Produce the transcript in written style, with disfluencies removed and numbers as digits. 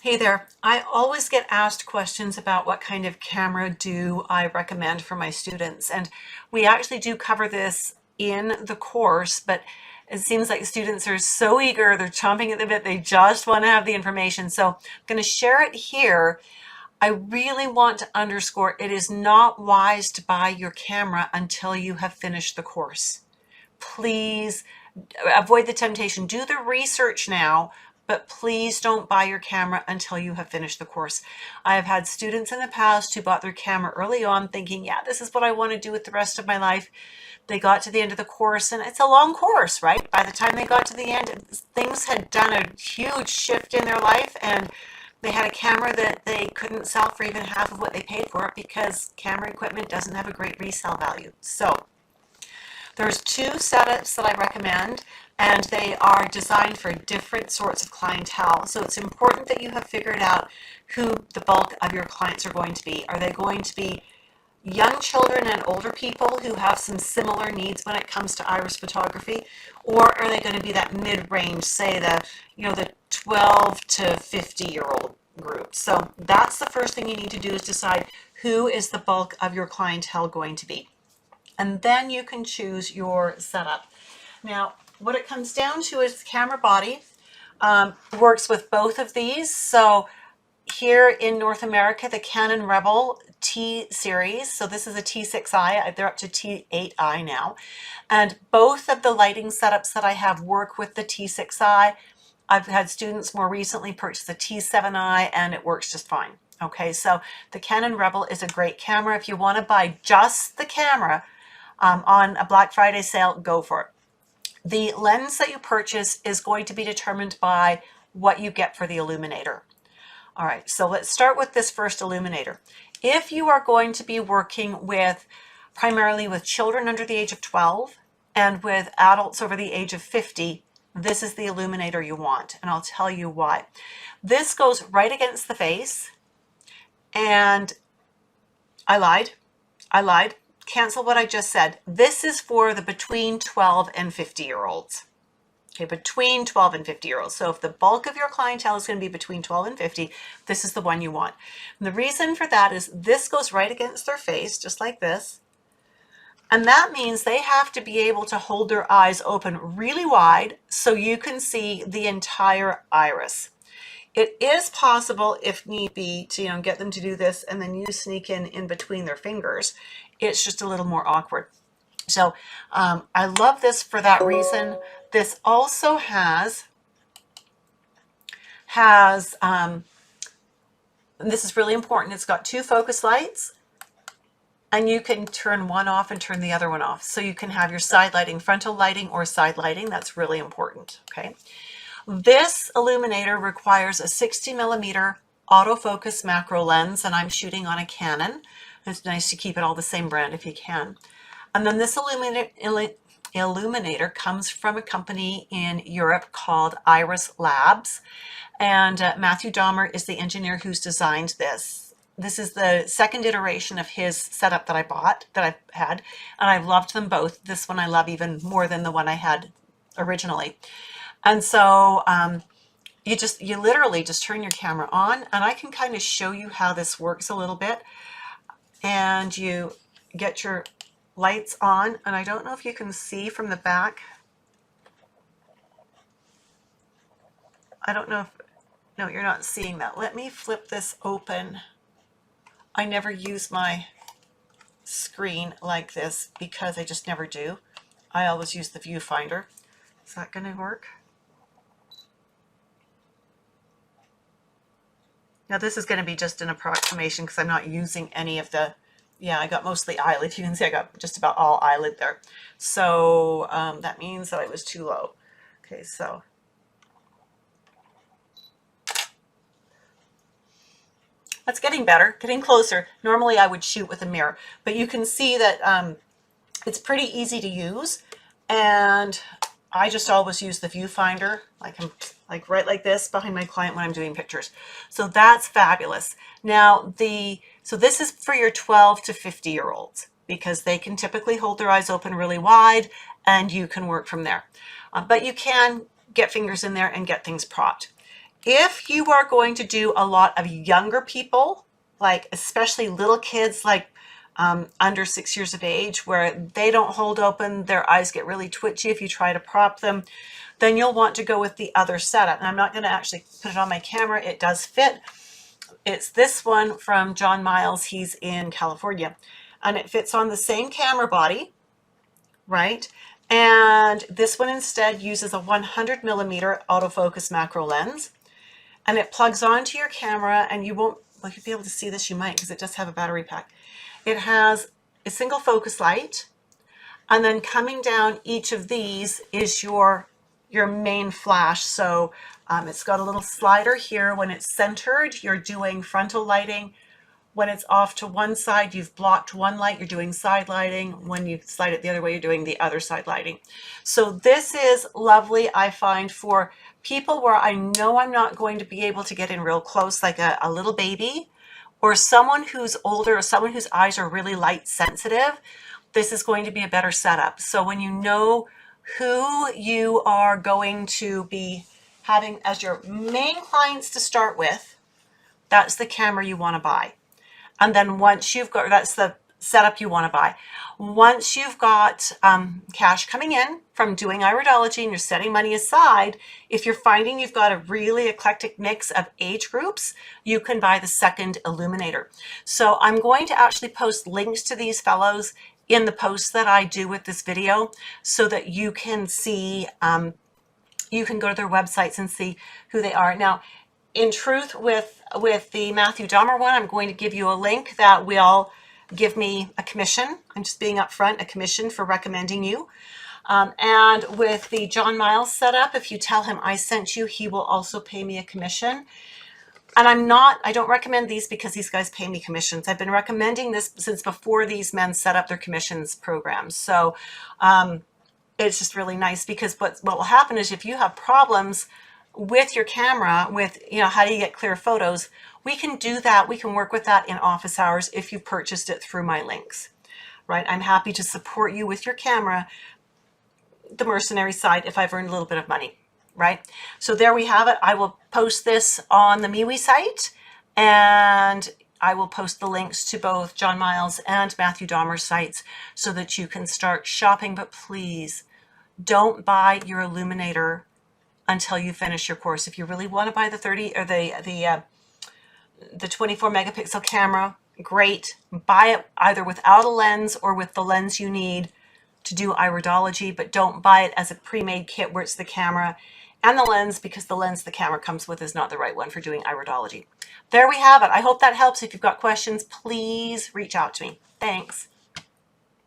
Hey there. I always get asked questions about what kind of camera do I recommend for my students. And we actually do cover this in the course, but it seems like students are so eager, they're chomping at the bit, they just want to have the information. So I'm going to share it here. I really want to underscore it is not wise to buy your camera until you have finished the course. Please avoid the temptation. Do the research now, but please don't buy your camera until you have finished the course. I have had students in the past who bought their camera early on thinking, yeah, this is what I want to do with the rest of my life. They got to the end of the course, and it's a long course, right? By the time they got to the end, things had done a huge shift in their life, and they had a camera that they couldn't sell for even half of what they paid for it because camera equipment doesn't have a great resale value. So there's two setups that I recommend, and they are designed for different sorts of clientele. So it's important that you have figured out who the bulk of your clients are going to be. Are they going to be young children and older people who have some similar needs when it comes to iris photography, or are they going to be that mid-range, say the 12 to 50-year-old group? So that's the first thing you need to do, is decide who is the bulk of your clientele going to be. And then you can choose your setup. Now, what it comes down to is the camera body. Works with both of these. So here in North America, the Canon Rebel T series. So this is a T6i. They're up to T8i now. And both of the lighting setups that I have work with the T6i. I've had students more recently purchase the T7i, and it works just fine. Okay, so the Canon Rebel is a great camera. If you want to buy just the camera, on a Black Friday sale, go for it. The lens that you purchase is going to be determined by what you get for the illuminator. All right, so let's start with this first illuminator. If you are going to be working with primarily with children under the age of 12 and with adults over the age of 50, this is the illuminator you want, and I'll tell you why. This goes right against the face, and I lied. Cancel what I just said. This is for the between 12 and 50-year-olds. Okay, between 12 and 50-year-olds. So if the bulk of your clientele is going to be between 12 and 50, this is the one you want. And the reason for that is this goes right against their face, just like this. And that means they have to be able to hold their eyes open really wide so you can see the entire iris. It is possible, if need be, to get them to do this and then you sneak in between their fingers. It's just a little more awkward. So I love this for that reason. This also has this is really important. It's got two focus lights, and you can turn one off and turn the other one off. So you can have your side lighting, frontal lighting, or side lighting. That's really important. Okay. This illuminator requires a 60mm autofocus macro lens, and I'm shooting on a Canon. It's nice to keep it all the same brand if you can. And then this illuminator comes from a company in Europe called Irislabs, and Matthew Dahmer is the engineer who's designed this. This is the second iteration of his setup that I had, and I've loved them both. This one I love even more than the one I had originally. And so you literally just turn your camera on, and I can kind of show you how this works a little bit. And you get your lights on, and I don't know if you can see from the back. I don't know if, no, you're not seeing that. Let me flip this open. I never use my screen like this because I just never do. I always use the viewfinder. Is that going to work? Now this is going to be just an approximation because I'm not using any of the, I got mostly eyelid. You can see I got just about all eyelid there. So that means that I was too low. Okay, so. That's getting better, getting closer. Normally I would shoot with a mirror, but you can see that it's pretty easy to use. And I just always use the viewfinder, like right like this behind my client when I'm doing pictures. So that's fabulous. Now so this is for your 12 to 50-year-olds because they can typically hold their eyes open really wide, and you can work from there. But you can get fingers in there and get things propped. If you are going to do a lot of younger people, like especially little kids, like under 6 years of age, where they don't hold open, their eyes get really twitchy if you try to prop them, then you'll want to go with the other setup. And I'm not going to actually put it on my camera. It does fit. It's this one from Jon Miles. He's in California. And it fits on the same camera body, right? And this one instead uses a 100 millimeter autofocus macro lens. And it plugs onto your camera, and you won't, well, you'll be able to see this, you might, because it does have a battery pack. It has a single focus light, and then coming down each of these is your main flash. So it's got a little slider here. When it's centered, you're doing frontal lighting. When it's off to one side, you've blocked one light, you're doing side lighting. When you slide it the other way, you're doing the other side lighting. So this is lovely, I find, for people where I know I'm not going to be able to get in real close, like a little baby, or someone who's older, or someone whose eyes are really light sensitive. This is going to be a better setup. So when you know who you are going to be having as your main clients to start with, that's the camera you want to buy. And then once you've got, that's the setup you want to buy. Once you've got cash coming in from doing iridology and you're setting money aside, if you're finding you've got a really eclectic mix of age groups, you can buy the second illuminator. So I'm going to actually post links to these fellows in the posts that I do with this video so that you can see, you can go to their websites and see who they are. Now, in truth, with the Matthew Dahmer one, I'm going to give you a link that will give me a commission. I'm just being upfront, a commission for recommending you. And with the Jon Miles setup, if you tell him I sent you, he will also pay me a commission. And I don't recommend these because these guys pay me commissions. I've been recommending this since before these men set up their commissions programs. So it's just really nice, because what will happen is if you have problems with your camera, with, how do you get clear photos, we can do that. We can work with that in office hours if you purchased it through my links, right? I'm happy to support you with your camera, the mercenary side, if I've earned a little bit of money, right? So there we have it. I will post this on the MeWe site, and I will post the links to both Jon Miles and Matthew Dahmer's sites so that you can start shopping. But please don't buy your illuminator until you finish your course. If you really want to buy the 30 or the 24 megapixel camera, great. Buy it either without a lens or with the lens you need to do iridology, but don't buy it as a pre-made kit where it's the camera and the lens, because the lens the camera comes with is not the right one for doing iridology. There we have it. I hope that helps. If you've got questions, please reach out to me. Thanks.